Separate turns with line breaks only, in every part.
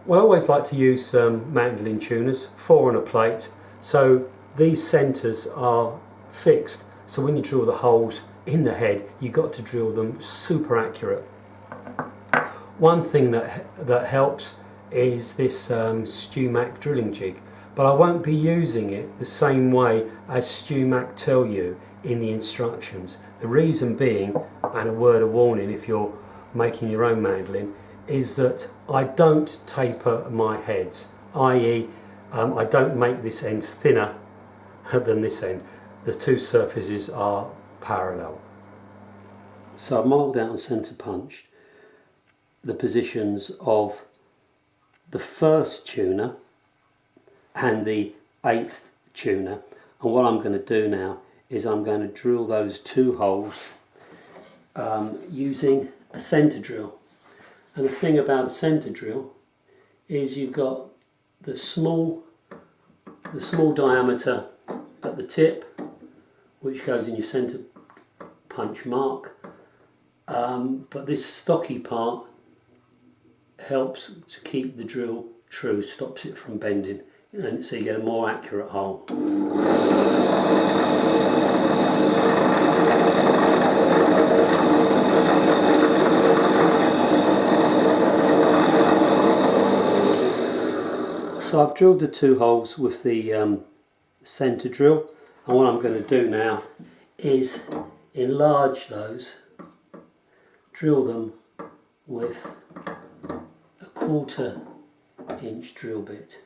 Well, I always like to use mandolin tuners, 4 on a plate, so these centres are fixed, so when you drill the holes in the head you've got to drill them super accurate. One thing that helps is this StewMac drilling jig, but I won't be using it the same way as StewMac tell you in the instructions. The reason being, and a word of warning if you're making your own mandolin, is that I don't taper my heads, i.e. I don't make this end thinner than this end. The two surfaces are parallel. So I've marked out and centre punched the positions of the first tuner and the 8th tuner, and what I'm going to do now is I'm going to drill those 2 holes using a centre drill. And the thing about a centre drill is you've got the small diameter at the tip, which goes in your centre punch mark, but this stocky part helps to keep the drill true, stops it from bending, and so you get a more accurate hole. So I've drilled the 2 holes with the centre drill, and what I'm going to do now is enlarge those, drill them with a 1/4 inch drill bit.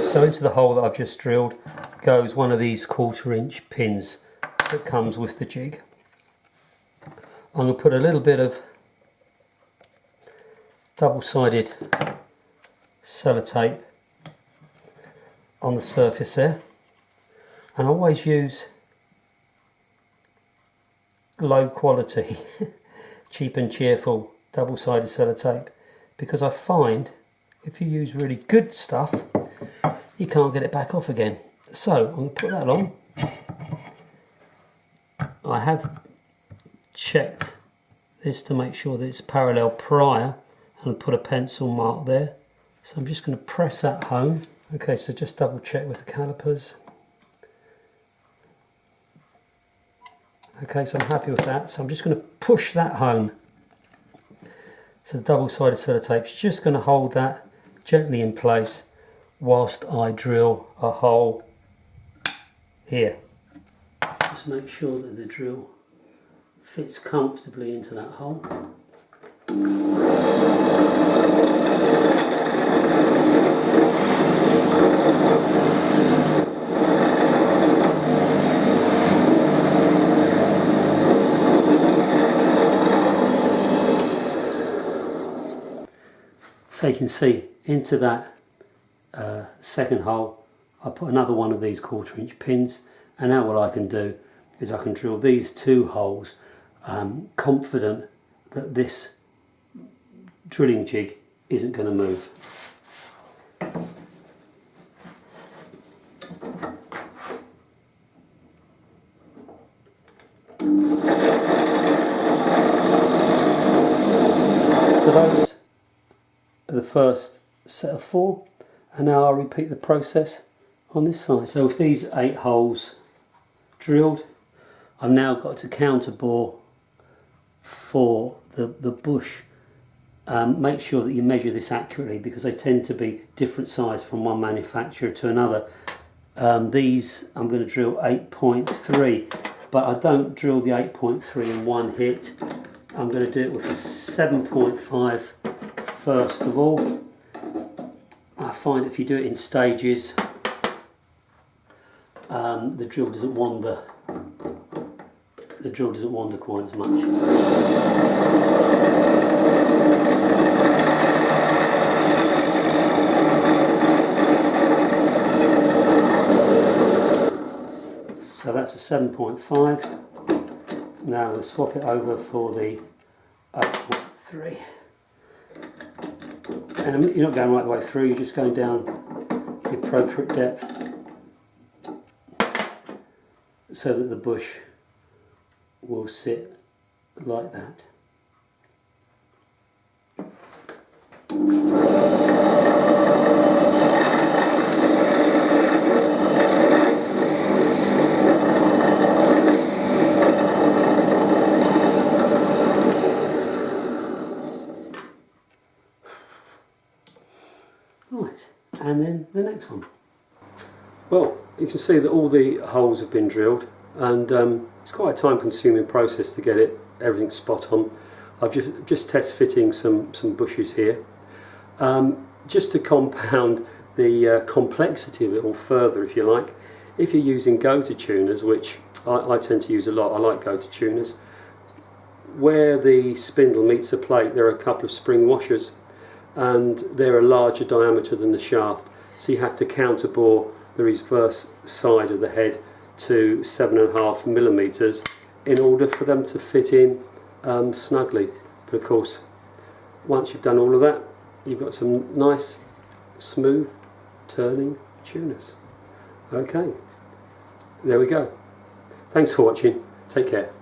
So into the hole that I've just drilled goes one of these 1/4 inch pins that comes with the jig. I'm going to put a little bit of double-sided sellotape on the surface there, and I always use low quality cheap and cheerful double-sided sellotape, because I find if you use really good stuff you can't get it back off again. So I'm going to put that on. I have checked this to make sure that it's parallel prior, and put a pencil mark there. So I'm just going to press that home. Okay, so just double check with the calipers. Okay, so I'm happy with that. So I'm just going to push that home. So the double-sided sellotape's just going to hold that gently in place whilst I drill a hole here. Just make sure that the drill fits comfortably into that hole. So you can see into that second hole I put another one of these 1/4 inch pins, and now what I can do is I can drill these 2 holes, confident that this drilling jig isn't going to move. So those are the first set of 4, and now I'll repeat the process on this side. So with these 8 holes drilled, I've now got to counter bore for the bush. Make sure that you measure this accurately, because they tend to be different size from one manufacturer to another. These I'm going to drill 8.3, but I don't drill the 8.3 in one hit. I'm going to do it with a 7.5 first of all. I find if you do it in stages, the drill doesn't wander. The drill doesn't wander quite as much. So that's a 7.5. Now we'll swap it over for the 8.3. And you're not going right the way through, you're just going down the appropriate depth so that the bush will sit like that. Right, and then the next one. Well, you can see that all the holes have been drilled, and it's quite a time-consuming process to get everything spot on. I've just test fitting some bushes here, just to compound the complexity of it all further, if you like. If you're using go-to tuners, which I tend to use a lot, I like go-to tuners. Where the spindle meets the plate, there are a couple of spring washers, and they're a larger diameter than the shaft, so you have to counterbore the reverse side of the head to 7.5 millimeters in order for them to fit in snugly. But of course, once you've done all of that, you've got some nice smooth turning tuners. Okay, there we go. Thanks for watching. Take care.